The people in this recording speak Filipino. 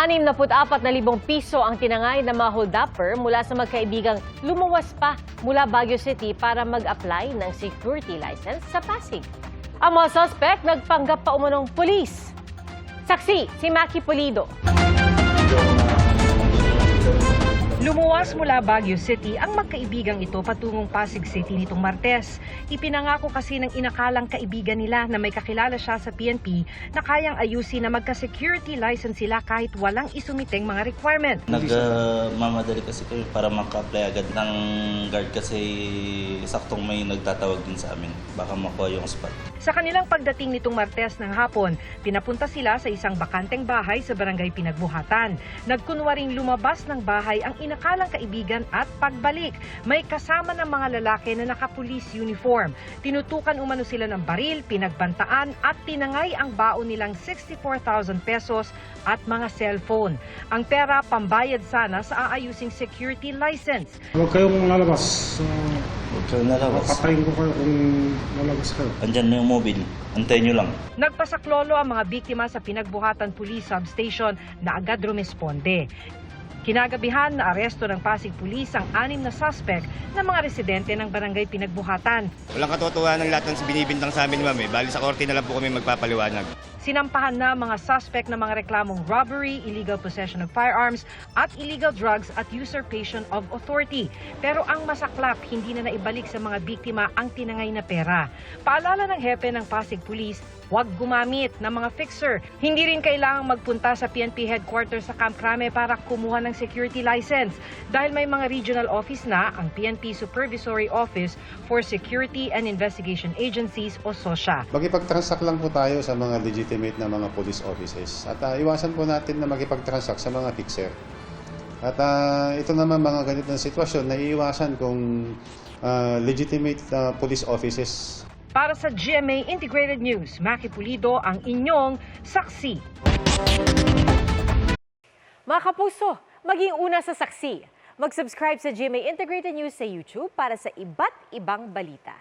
64,000 piso ang tinangay ng mga hold-upper mula sa magkaibigang lumuwas pa mula Baguio City para mag-apply ng security license sa Pasig. Ang mga suspect nagpanggap pa umunong pulis. Saksi, si Maki Pulido. Lumuwas mula Baguio City ang magkaibigang ito patungong Pasig City nitong Martes. Ipinangako kasi ng inakalang kaibigan nila na may kakilala siya sa PNP na kayang ayusin na magka-security license sila kahit walang isumiteng mga requirement. Nagmamadali kasi kami para maka-apply agad ng guard kasi saktong may nagtatawag din sa amin. Baka makuha yung spot. Sa kanilang pagdating nitong Martes ng hapon, pinapunta sila sa isang bakanteng bahay sa barangay Pinagbuhatan. Nagkunwaring lumabas ng bahay ang inakalang kaibigan at pagbalik. May kasama ng mga lalaki na naka-police uniform. Tinutukan umano sila ng baril, pinagbantaan at tinangay ang baon nilang 64,000 pesos at mga cellphone. Ang pera pambayad sana sa aayusing security license. Huwag kayong lalabas. Huwag kayong lalabas. Papatayin ko kayo kung lalabas kayo. Andyan na yung mobile. Antayin nyo lang. Nagpasaklolo ang mga biktima sa Pinagbuhatan Police Substation na agad rumisponde. Kinagabihan na aresto ng Pasig Police ang 6 na suspect na mga residente ng barangay Pinagbuhatan. Walang katotohanan ng lahat ng binibintang sa amin, ma'am. Bali sa korte na lang po kami magpapaliwanag. Sinampahan na mga suspect na mga reklamong robbery, illegal possession of firearms at illegal drugs at usurpation of authority. Pero ang masaklap, hindi na naibalik sa mga biktima ang tinangay na pera. Paalala ng hepe ng Pasig Police, huwag gumamit ng mga fixer. Hindi rin kailangang magpunta sa PNP headquarters sa Camp Crame para kumuha ng security license dahil may mga regional office na ang PNP Supervisory Office for Security and Investigation Agencies o SOSIA. Magipag-transact lang po tayo sa mga legitimate na mga police offices at iwasan po natin na magipag-transact sa mga fixer. At ito naman mga ganitong sitwasyon na iiwasan kung legitimate police offices. Para sa GMA Integrated News, Maki Pulido ang inyong saksi. Mga kapuso, maging una sa saksi. Mag-subscribe sa GMA Integrated News sa YouTube para sa iba't ibang balita.